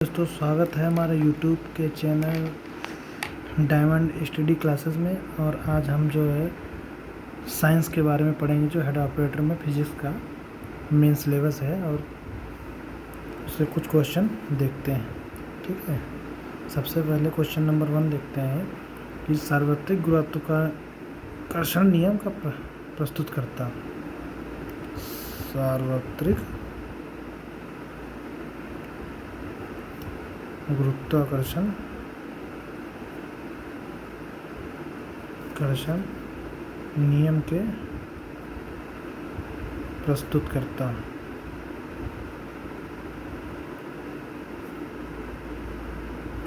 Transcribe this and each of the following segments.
दोस्तों, स्वागत है हमारे YouTube के चैनल डायमंड स्टडी क्लासेस में। और आज हम जो है साइंस के बारे में पढ़ेंगे, जो हेड ऑपरेटर में फिजिक्स का मेन सिलेबस है, और उससे कुछ क्वेश्चन देखते हैं। ठीक है, सबसे पहले क्वेश्चन नंबर 1 देखते हैं कि सार्वत्रिक गुरुत्वाकर्षण नियम का प्रस्तुत करता। सार्वत्रिक गुरुत्वाकर्षण नियम के प्रस्तुतकर्ता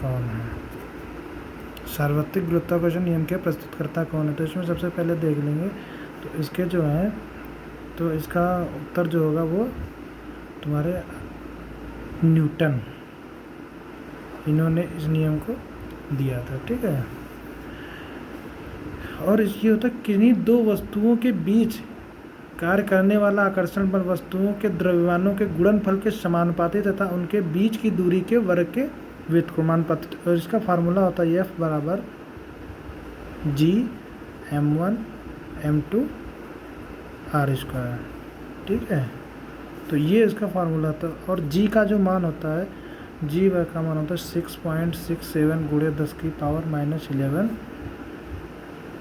कौन है? सार्वत्रिक गुरुत्वाकर्षण नियम के प्रस्तुतकर्ता कौन है? तो इसमें सबसे पहले देख लेंगे तो इसके जो है, तो इसका उत्तर जो होगा वो तुम्हारे न्यूटन, इन्होंने इस नियम को दिया था। ठीक है, और ये होता है किन्हीं दो वस्तुओं के बीच कार्य करने वाला आकर्षण बल वस्तुओं के द्रव्यमानों के गुणनफल के समानुपाती तथा उनके बीच की दूरी के वर्ग के व्युत्क्रमानुपाती। और इसका फार्मूला होता है F बराबर G m1 m2 r²। ठीक है, तो ये इसका फार्मूला होता है। और G का जो मान होता है, G का मान होता है 6.67 गुणे 10⁻⁻11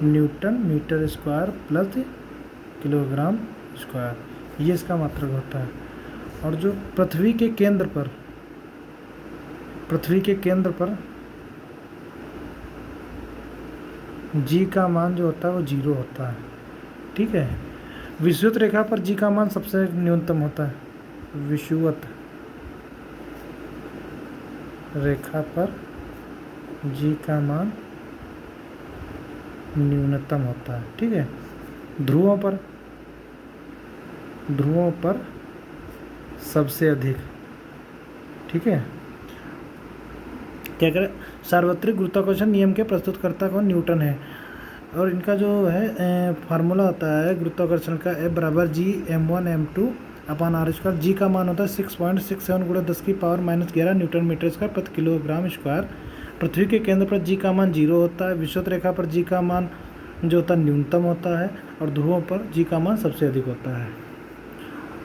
newton metre square plus kilogram square, ये इसका मात्रक होता है। और जो पृथ्वी के केंद्र पर G का मान जो होता है वो 0 होता है। ठीक है, विषुवत रेखा पर G का मान सबसे न्यूनतम होता है। विषुवत रेखा पर G का मान न्यूनतम होता है। ठीक है, ध्रुवों पर सबसे अधिक। ठीक है, क्या करें? सार्वत्रिक गुरुत्वाकर्षण नियम के प्रस्तुतकर्ता कौन? न्यूटन है। और इनका जो है फार्मूला होता है गुरुत्वाकर्षण का F बराबर G m1 m2 upon r²। G का मान होता है 6.67 गुणे 10⁻⁻11 न्यूटन मीटर स्क्वायर प्रति किलोग्राम स्क्वायर। पृथ्वी के केंद्र पर G का मान 0 होता है। विषुवत रेखा पर G का मान जो होता है न्यूनतम होता है, और ध्रुवों पर G का मान सबसे अधिक होता है।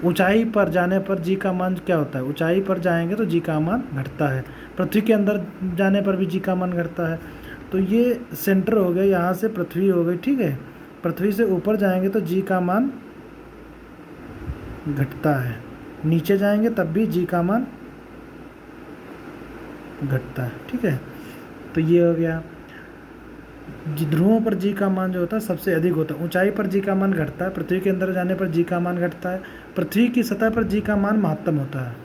ऊंचाई पर जाने पर G का मान क्या होता है? ऊंचाई पर जाएंगे तो G का मान घटता है। पृथ्वी के अंदर जाने पर भी G का मान घटता है। तो ये सेंटर हो गया, यहाँ से पृथ्वी हो गई। ठीक है, पृथ्वी से ऊपर जाएंगे तो G का मान घटता है, नीचे जाएंगे तब भी G का मान घटता है। ठीक है, तो ये हो गया। ध्रुवों पर G का मान जो होता है सबसे अधिक होता है। ऊंचाई पर G का मान घटता है, पृथ्वी के अंदर जाने पर G का मान घटता है। पृथ्वी की सतह पर G का मान महत्तम होता है।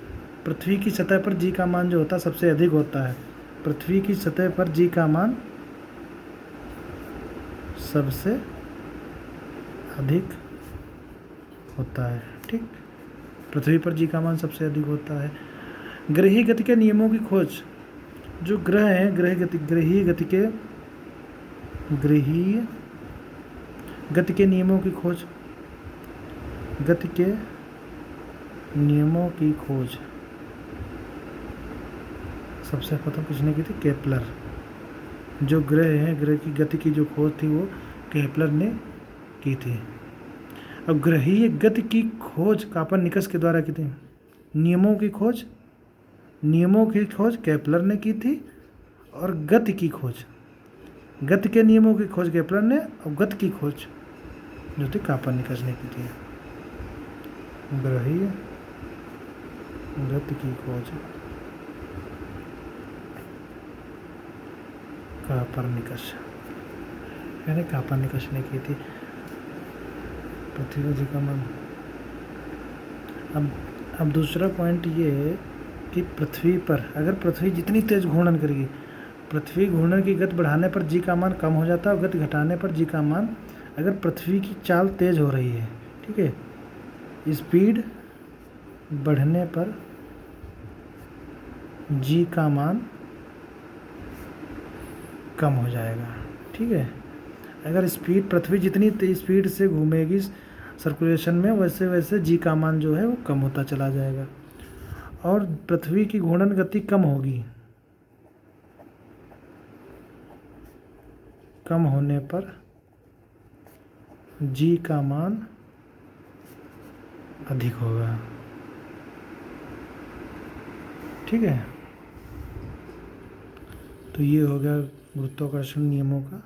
पृथ्वी की सतह पर G का मान जो होता है सबसे अधिक होता है। पृथ्वी की सतह पर G का मान सबसे अधिक होता है। ठीक, पृथ्वी पर G का मान सबसे अधिक होता है। ग्रहीय गति के नियमों की खोज, जो ग्रह हैं, ग्रहीय गति के नियमों की खोज, गति के नियमों की खोज सबसे प्रथम किसने की थी? केपलर। जो ग्रह हैं, ग्रह की गति की जो खोज थी वो केपलर ने की थी। अब ग्रहीय गति की खोज कापर्निकस के द्वारा की थी। नियमों की खोज केपलर ने की थी, और गति के नियमों की खोज केपलर ने, और गति की खोज जो थी कापर्निकस ने की थी। ग्रहीय गति की खोज कापर्निकस ने की थी। पृथ्वी का G का मान। अब दूसरा पॉइंट ये है कि पृथ्वी पर अगर पृथ्वी जितनी तेज घूर्णन करेगी, पृथ्वी घूर्णन की गति बढ़ाने पर G का मान कम हो जाता है, और गति घटाने पर G का मान, अगर पृथ्वी की चाल तेज हो रही है, ठीक है, स्पीड बढ़ने पर G का मान कम हो जाएगा। ठीक है, अगर स्पीड, पृथ्वी जितनी स्पीड से घूमेगी सर्कुलेशन में, वैसे वैसे G का मान जो है वो कम होता चला जाएगा। और पृथ्वी की घूर्णन गति कम होगी, कम होने पर जी का मान अधिक होगा। ठीक है, तो ये हो गया गुरुत्वाकर्षण नियमों का